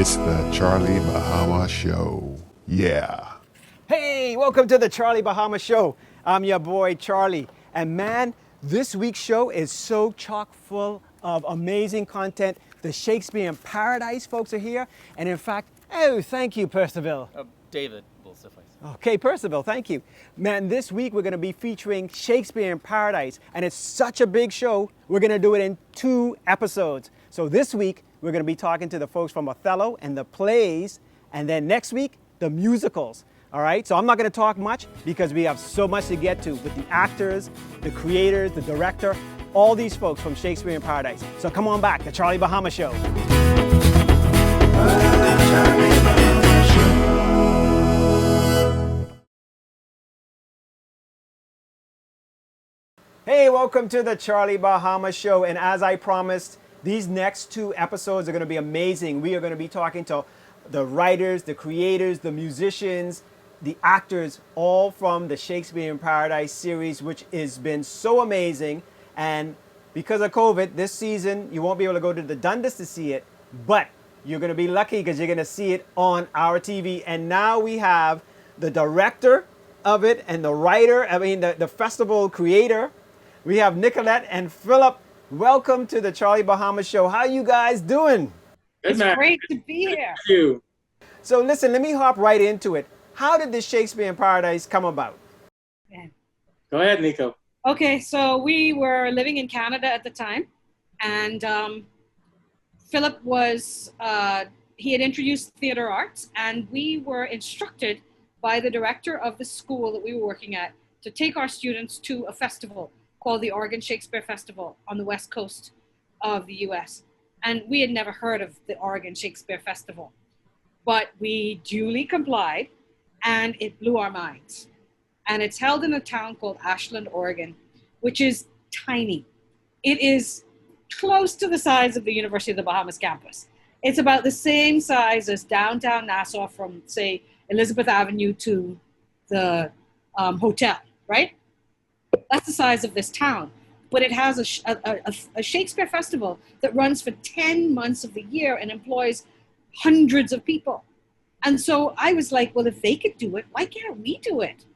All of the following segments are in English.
It's the Charlie Bahama Show. Yeah. Hey, welcome to the Charlie Bahama Show. I'm your boy Charlie. And man, this week's show is so chock full of amazing content. The Shakespeare in Paradise folks are here. And in fact, oh, thank you, Percival. David will suffice. Okay, Percival, thank you. Man, this week we're going to be featuring Shakespeare in Paradise. And it's such a big show, we're going to do it in 2 episodes. So this week, we're going to be talking to the folks from Othello and the plays. And then next week, the musicals. All right, so I'm not going to talk much because we have so much to get to with the actors, the creators, the director, all these folks from Shakespeare in Paradise. So come on back, the Charlie Bahama Show. Hey, welcome to the Charlie Bahama Show. And as I promised, these next 2 episodes are going to be amazing. We are going to be talking to the writers, the creators, the musicians, the actors, all from the Shakespeare in Paradise series, which has been so amazing. And because of COVID, this season, you won't be able to go to the Dundas to see it, but you're going to be lucky because you're going to see it on our TV. And now we have the director of it and the writer, the festival creator. We have Nicolette and Philip. Welcome to the Charlie Bahama Show. How you guys doing? It's great to be here. Thank you. So listen, let me hop right into it. How did this Shakespeare in Paradise come about? Go ahead, Nico. Okay, so we were living in Canada at the time, and Philip was, he had introduced theater arts, and we were instructed by the director of the school that we were working at to take our students to a festival called the Oregon Shakespeare Festival on the west coast of the US. And we had never heard of the Oregon Shakespeare Festival, but we duly complied, and it blew our minds. And it's held in a town called Ashland, Oregon, which is tiny. It is close to the size of the University of the Bahamas campus. It's about the same size as downtown Nassau from, say, Elizabeth Avenue to the hotel, right? That's the size of this town. But it has a Shakespeare festival that runs for 10 months of the year and employs hundreds of people. And so I was like, well, if they could do it, why can't we do it?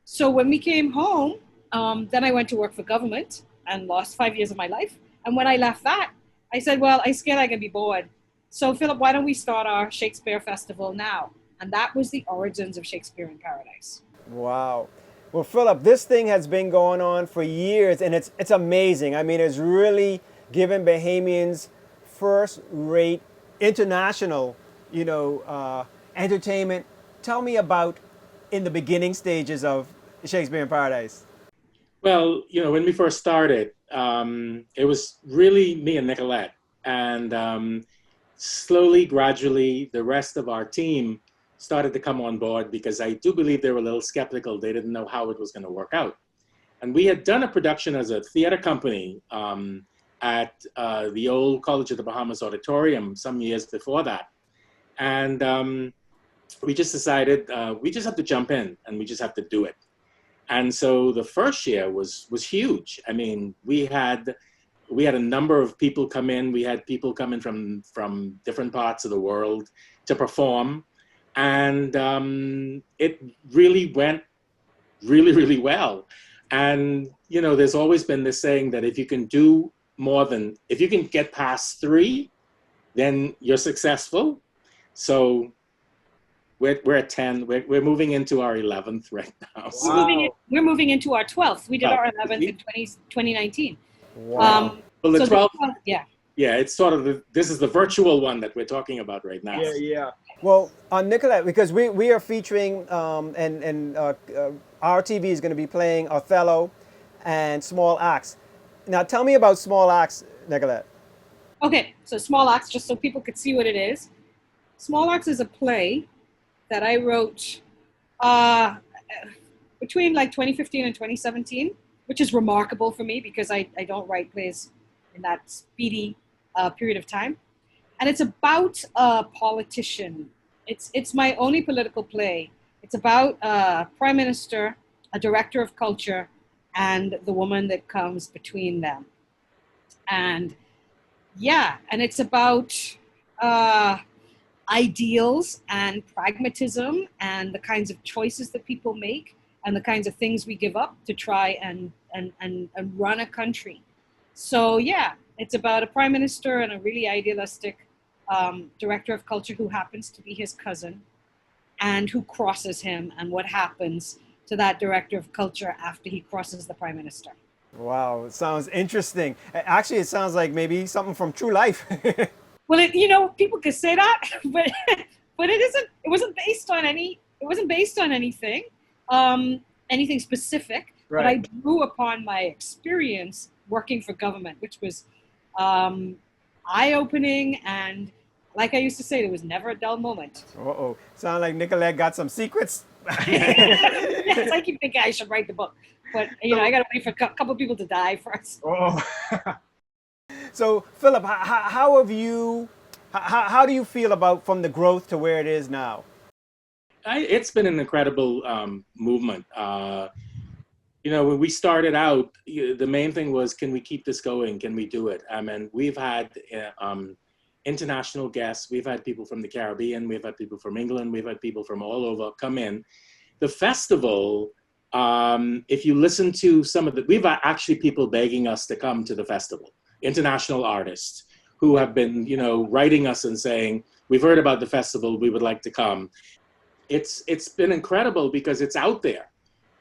So when we came home, then I went to work for government and lost 5 years of my life. And when I left that, I said, well, I scared I could be bored. So Philip, why don't we start our Shakespeare Festival now? And that was the origins of Shakespeare in Paradise. Wow. Well, Philip, this thing has been going on for years, and it's amazing. I mean, it's really given Bahamians first-rate international, entertainment. Tell me about in the beginning stages of Shakespeare in Paradise. Well, when we first started, it was really me and Nicolette. And slowly, gradually, the rest of our team started to come on board because I do believe they were a little skeptical. They didn't know how it was going to work out. And we had done a production as a theater company at the old College of the Bahamas Auditorium some years before that. And we just decided we just have to jump in and we just have to do it. And so the first year was huge. I mean, we had a number of people come in. We had people coming from different parts of the world to perform. And it really went really, really well. And, there's always been this saying that if you can get past 3, then you're successful. So we're at 10. We're moving into our 11th right now. So. Wow. We're moving into our 12th. We did our 11th in 2019. Wow. Well, the 12th, yeah. Yeah, it's sort of this is the virtual one that we're talking about right now. Yeah. Well, Nicolette, because we are featuring and our TV is going to be playing Othello and Small Acts. Now, tell me about Small Acts, Nicolette. Okay, so Small Acts, just so people could see what it is. Small Acts is a play that I wrote between like 2015 and 2017, which is remarkable for me because I don't write plays in that speedy period of time. And it's about a politician. It's my only political play. It's about a prime minister, a director of culture, and the woman that comes between them. And yeah, and it's about ideals and pragmatism and the kinds of choices that people make and the kinds of things we give up to try and run a country. So yeah, it's about a prime minister and a really idealistic director of culture who happens to be his cousin and who crosses him and what happens to that director of culture after he crosses the prime minister. Wow, it sounds interesting. Actually, it sounds like maybe something from true life. Well, people could say that, but it isn't. It wasn't based on any. It wasn't based on anything, anything specific. Right. But I drew upon my experience working for government, which was eye-opening, and like I used to say, there was never a dull moment. Uh-oh, sound like Nicolette got some secrets. Yes, I keep thinking I should write the book, but I got to wait for a couple of people to die first. Oh. So, Philip, how do you feel about from the growth to where it is now? It's been an incredible movement. When we started out, the main thing was, can we keep this going? Can we do it? I mean, we've had international guests. We've had people from the Caribbean. We've had people from England. We've had people from all over come in. The festival, if you listen to we've actually people begging us to come to the festival. International artists who have been, writing us and saying, we've heard about the festival, we would like to come. It's been incredible because it's out there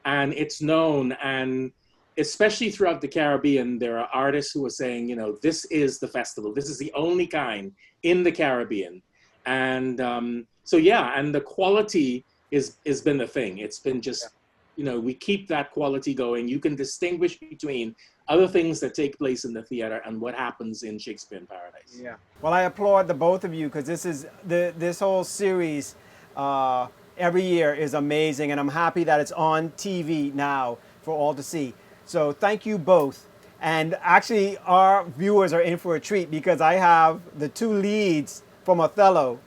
and it's known, and especially throughout the Caribbean, there are artists who are saying, this is the festival. This is the only kind in the Caribbean. And and the quality has been the thing. It's been just, we keep that quality going. You can distinguish between other things that take place in the theater and what happens in Shakespeare in Paradise. Yeah. Well, I applaud the both of you because this whole series every year is amazing, and I'm happy that it's on TV now for all to see. So thank you both. And actually, our viewers are in for a treat because I have the two leads from Othello,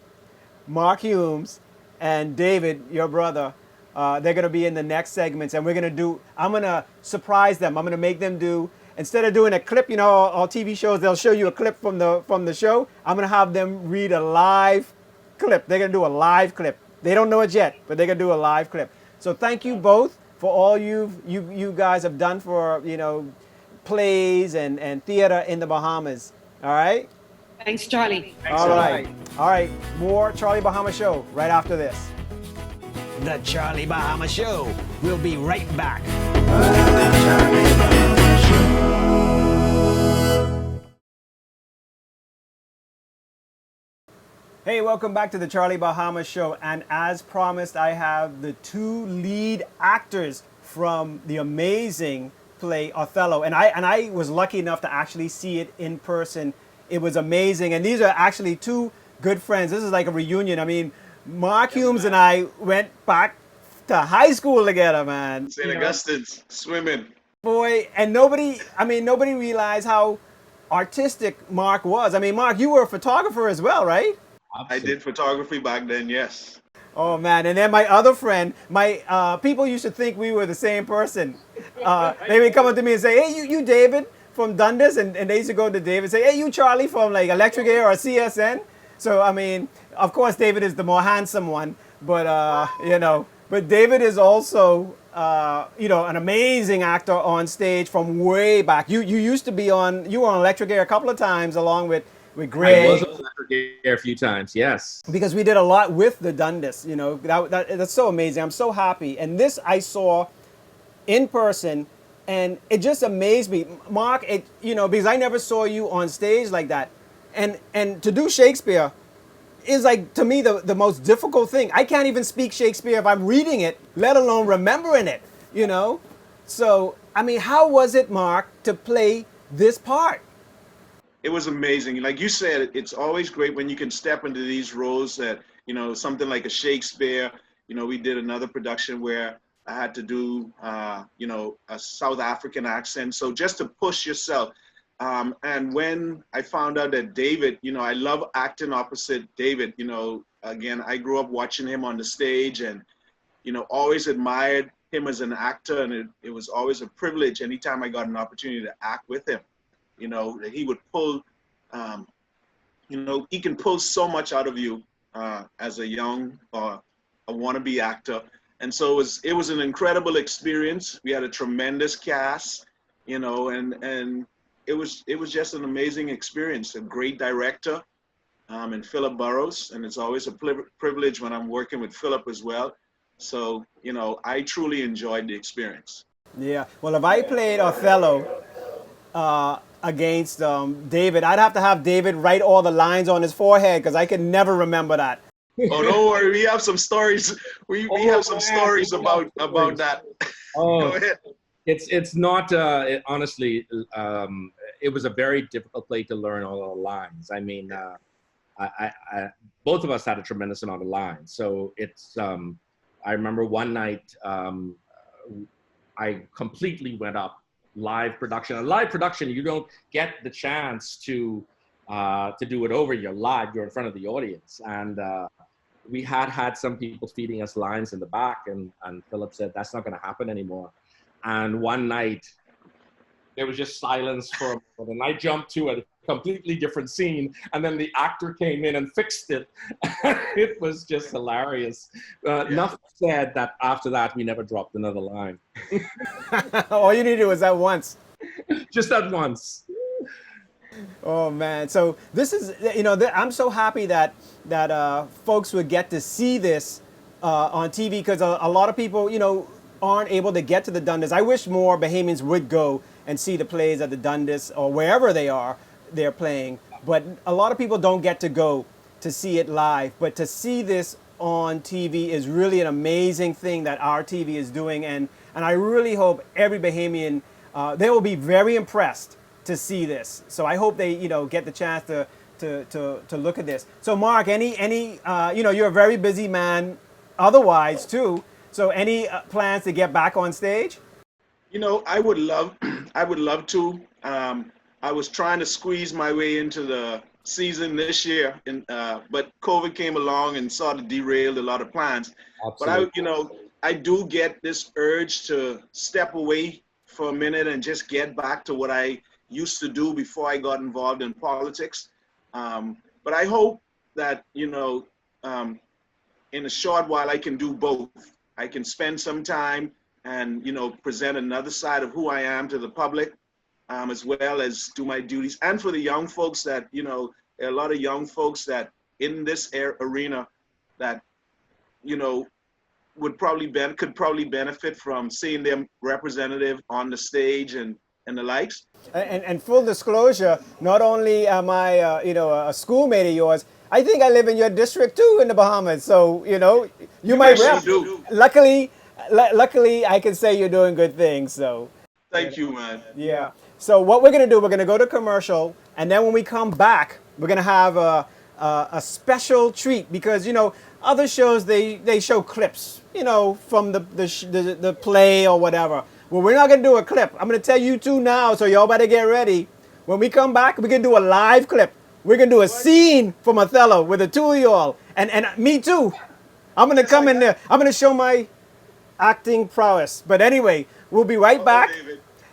Mark Humes and David, your brother. They're going to be in the next segments, and I'm going to surprise them. I'm going to make them instead of doing a clip, all TV shows, they'll show you a clip from the show. I'm going to have them read a live clip. They're going to do a live clip. They don't know it yet, but they're going to do a live clip. So thank you both for all you guys have done for, plays and theater in the Bahamas. All right? Thanks, Charlie. All right. More Charlie Bahama Show right after this. The Charlie Bahama Show. We'll be right back. Hey, welcome back to the Charlie Bahama Show. And as promised, I have the two lead actors from the amazing play Othello. And I was lucky enough to actually see it in person. It was amazing. And these are actually two good friends. This is like a reunion. I mean, Mark Humes and I went back to high school together, man. St. Augustine's, swimming. Boy, and nobody realized how artistic Mark was. I mean, Mark, you were a photographer as well, right? I did photography back then, yes. Oh, man. And then my other friend, people used to think we were the same person. They would come up to me and say, hey, you David from Dundas? And they used to go to David and say, hey, you Charlie from like Electric Air or CSN? So, I mean, of course, David is the more handsome one. But, but David is also, an amazing actor on stage from way back. You were on Electric Air a couple of times along with Greg. I was on Electric Air a few times, yes. Because we did a lot with the Dundas, that's so amazing. I'm so happy. And this I saw in person, and it just amazed me. Mark, because I never saw you on stage like that. And to do Shakespeare is like, to me, the most difficult thing. I can't even speak Shakespeare if I'm reading it, let alone remembering it, So, I mean, how was it, Mark, to play this part? It was amazing. Like you said, it's always great when you can step into these roles that, something like a Shakespeare. We did another production where I had to do, a South African accent. So just to push yourself. And when I found out that David, I love acting opposite David. Again, I grew up watching him on the stage and, always admired him as an actor. And it was always a privilege anytime I got an opportunity to act with him. That he would pull, he can pull so much out of you as a young a wannabe actor. And so it was an incredible experience. We had a tremendous cast, and it was just an amazing experience. A great director, and Philip Burrows, and it's always a privilege when I'm working with Philip as well. So I truly enjoyed the experience. Yeah. Well, if I played Othello against David, I'd have to have David write all the lines on his forehead because I could never remember that. Oh, don't worry. We have some stories. We have some stories about that. Go Oh, ahead. it's not, honestly, it was a very difficult play to learn all the lines. I mean, both of us had a tremendous amount of lines. So I remember one night, I completely went up live production. A live production, you don't get the chance to do it over. You're live, you're in front of the audience. And we had some people feeding us lines in the back, and Philip said, that's not going to happen anymore. And one night, there was just silence for a moment, and I jumped to a completely different scene, and then the actor came in and fixed it. It was just hilarious. Enough said that after that, we never dropped another line. All you need to do is that once. Just that once. Oh man! So this is, I'm so happy that folks would get to see this on TV because a lot of people, aren't able to get to the Dundas. I wish more Bahamians would go and see the plays at the Dundas or wherever they're playing. But a lot of people don't get to go to see it live. But to see this on TV is really an amazing thing that our TV is doing, and I really hope every Bahamian they will be very impressed to see this. So I hope they get the chance to look at this. So Mark, any you're a very busy man otherwise too. So any plans to get back on stage? I would love to. I was trying to squeeze my way into the season this year, but COVID came along and sort of derailed a lot of plans. Absolutely. But I do get this urge to step away for a minute and just get back to what I used to do before I got involved in politics. But I hope that in a short while I can do both. I can spend some time and present another side of who I am to the public, as well as do my duties. And for the young folks that there are a lot of young folks that in this arena that could probably benefit from seeing them representative on the stage and the likes. And full disclosure, not only am I a schoolmate of yours, I think I live in your district too in the Bahamas. So you might rep. Do. Luckily, I can say you're doing good things. So Thank you, man. yeah. So what we're gonna do, we're gonna go to commercial, and then when we come back, we're gonna have a special treat because other shows they show clips, from the play or whatever. Well, we're not gonna do a clip. I'm gonna tell you two now, so y'all better get ready. When we come back, we're gonna do a live clip. We're gonna do a scene from Othello with the two of y'all, and me too. I'm gonna come in there. I'm gonna show my acting prowess. But anyway, we'll be right back.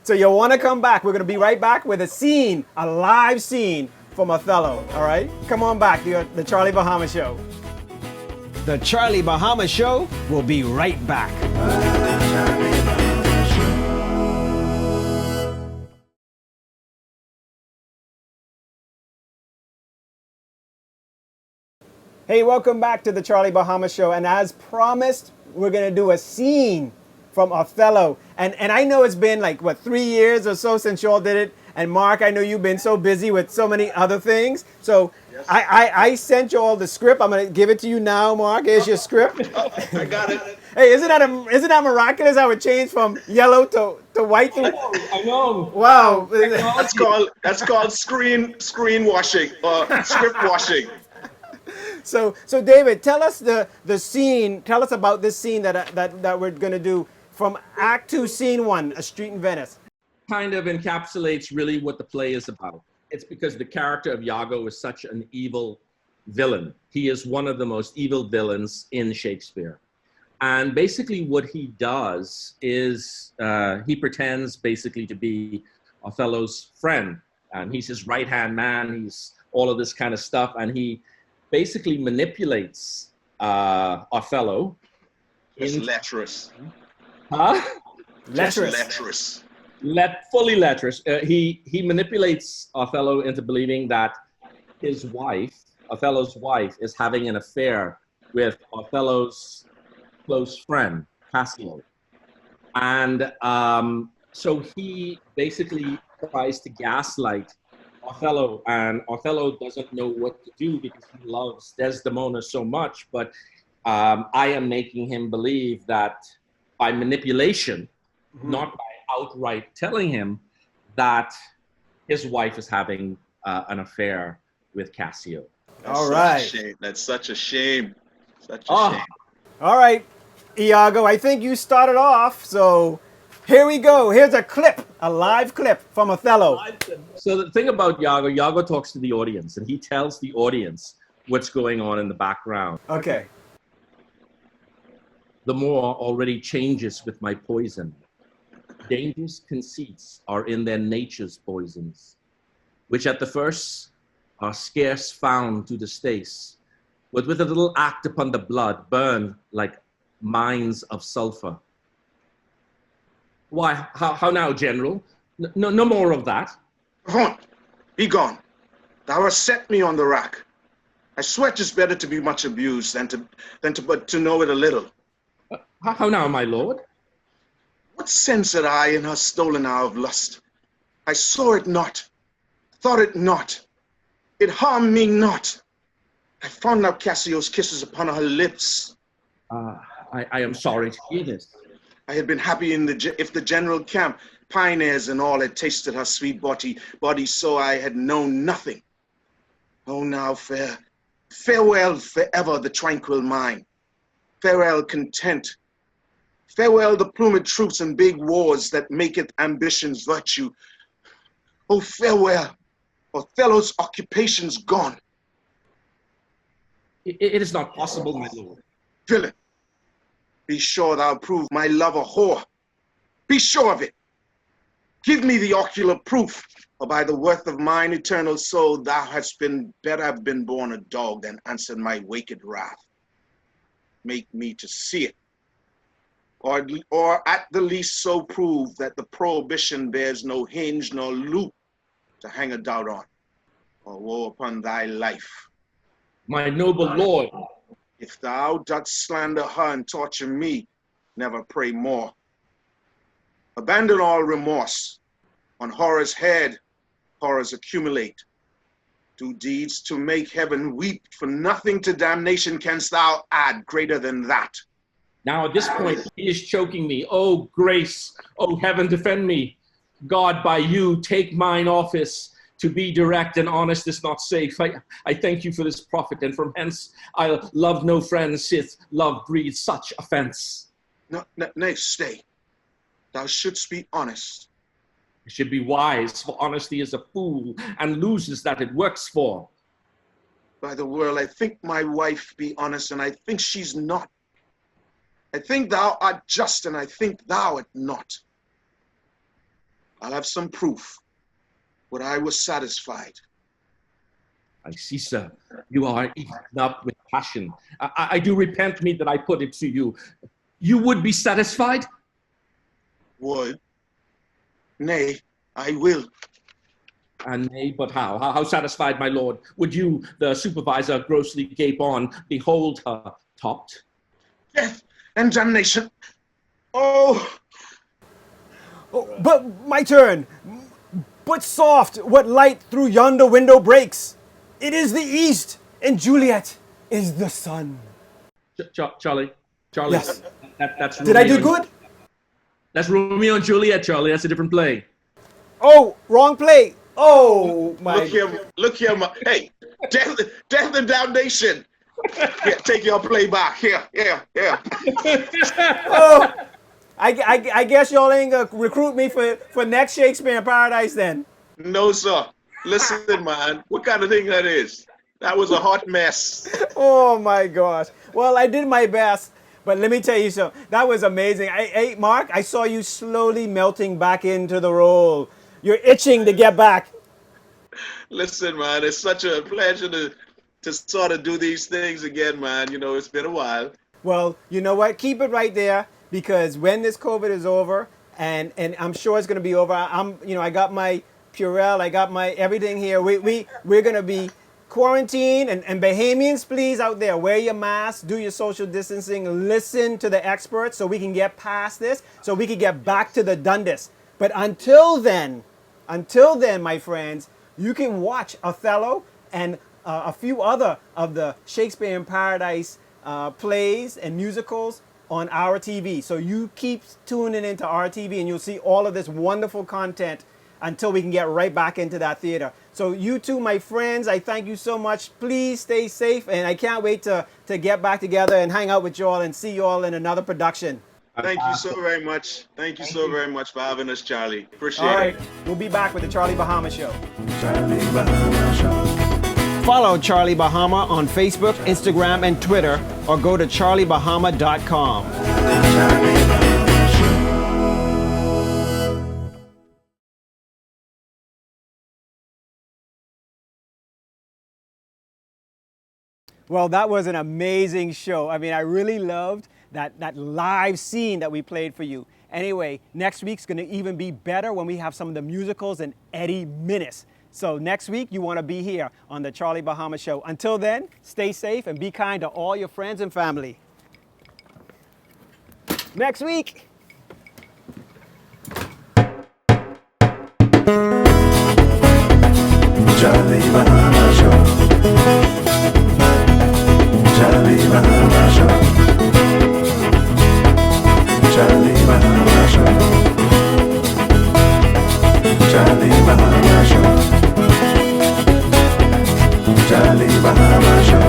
So you'll want to come back. We're gonna be right back with a live scene from Othello. All right, come on back. The Charlie Bahama Show. The Charlie Bahama Show will be right back. Hey, welcome back to the Charlie Bahama Show. And as promised, we're going to do a scene from Othello. And I know it's been 3 years or so since y'all did it. And Mark, I know you've been so busy with so many other things. So yes. I sent you all the script. I'm going to give it to you now, Mark. Here's your script. I got it. Hey, isn't that miraculous how it changed from yellow to white? I know. Wow. That's called screen washing or script washing. So David, tell us the scene. Tell us about this scene that we're going to do from Act 2, Scene 1, A Street in Venice. Kind of encapsulates really what the play is about. It's because the character of Iago is such an evil villain. He is one of the most evil villains in Shakespeare. And basically what he does is he pretends basically to be Othello's friend. And he's his right-hand man. He's all of this kind of stuff. And he basically manipulates Othello. Just lecherous. Huh? Just Lecherous. lecherous. Fully lecherous. He manipulates Othello into believing that his wife, Othello's wife, is having an affair with Othello's close friend, Cassio. And so he basically tries to gaslight Othello, and Othello doesn't know what to do because he loves Desdemona so much. But I am making him believe that by manipulation, not by outright telling him that his wife is having an affair with Cassio. All right. That's such a shame. Such a shame. All right, Iago, I think you started off, so here we go. Here's a clip, a live clip from Othello. So the thing about Iago talks to the audience, and he tells the audience what's going on in the background. Okay. The more already changes with my poison. Dangerous conceits are in their nature's poisons, which at the first are scarce found to the stace, but with a little act upon the blood burn like mines of sulfur. Why, how now, General? No more of that. Avaunt, be gone. Thou hast set me on the rack. I swear 'tis better to be much abused than to know it a little. How now, my lord? What sense had I in her stolen hour of lust? I saw it not, thought it not. It harmed me not. I found out Cassio's kisses upon her lips. I am sorry to hear this. I had been happy if the general camp, pioneers and all had tasted her sweet body, so I had known nothing. Oh, now farewell forever the tranquil mind. Farewell content. Farewell the plumed troops and big wars that maketh ambition's virtue. Oh, farewell, Othello's occupation's gone. It is not possible, my lord. Villain, be sure thou prove my love a whore. Be sure of it. Give me the ocular proof, or by the worth of mine eternal soul, thou hadst better have been born a dog than answered my waked wrath. Make me to see it. Or at the least so prove that the prohibition bears no hinge nor loop to hang a doubt on, or woe upon thy life. My noble lord. If thou dost slander her and torture me, never pray more. Abandon all remorse. On horror's head, horrors accumulate. Do deeds to make heaven weep, for nothing to damnation canst thou add greater than that. Now at this point, he is choking me. Oh, grace, oh, heaven, defend me. God, by you, take mine office. To be direct and honest is not safe. I thank you for this profit, and from hence I'll love no friend, sith love breeds such offense. Nay, stay. Thou shouldst be honest. I should be wise, for honesty is a fool, and loses that it works for. By the world, I think my wife be honest, and I think she's not. I think thou art just, and I think thou art not. I'll have some proof, but I was satisfied. I see, sir, you are eaten up with passion. I do repent me that I put it to you. You would be satisfied? Would? Nay, I will. And nay, but how? How satisfied, my lord? Would you, the supervisor, grossly gape on, behold her topped? Death and damnation. Oh! But my turn. But soft, what light through yonder window breaks? It is the east, and Juliet is the sun. Charlie. Yes. That's Did I do Romeo. good? That's Romeo and Juliet, Charlie. That's a different play. Oh, wrong play. Oh, my. Look here, hey, death and damnation. Here, take your play back. Here. Oh, I guess y'all ain't gonna recruit me for next Shakespeare in Paradise then. No, sir. Listen, man, what kind of thing that is? That was a hot mess. Oh my gosh. Well, I did my best, but let me tell you something. That was amazing. Hey, Mark, I saw you slowly melting back into the role. You're itching to get back. Listen, man, it's such a pleasure to sort of do these things again, man. You know, it's been a while. Well, you know what? Keep it right there because when this COVID is over, and I'm sure it's going to be over. I got my Purell, I got my everything here. We're going to be quarantined, and Bahamians, please out there, wear your mask, do your social distancing, listen to the experts so we can get past this, so we can get back to the Dundas. But until then, my friends, you can watch Othello and a few other of the Shakespeare in Paradise plays and musicals on our TV. So you keep tuning into our TV and you'll see all of this wonderful content until we can get right back into that theater. So you too, my friends, I thank you so much. Please stay safe, and I can't wait to get back together and hang out with you all and see you all in another production. Thank you so very much. Thank you so very much for having us, Charlie. Appreciate All right, it. we'll be back with the Charlie Bahama Show. Charlie Bahama Show. Follow Charlie Bahama on Facebook, Instagram, and Twitter, or go to charliebahama.com. Well, that was an amazing show. I mean, I really loved that live scene that we played for you. Anyway, next week's going to even be better when we have some of the musicals and Eddie Minnis. So next week, you want to be here on the Charlie Bahama Show. Until then, stay safe and be kind to all your friends and family. Next week. Charlie Bahama Show. Charlie Bahama Show. Charlie Bahama Show. Charlie Bahama Show. Charlie Bahama Show.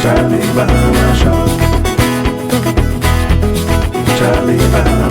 Charlie Bahama Show. Charlie Bahama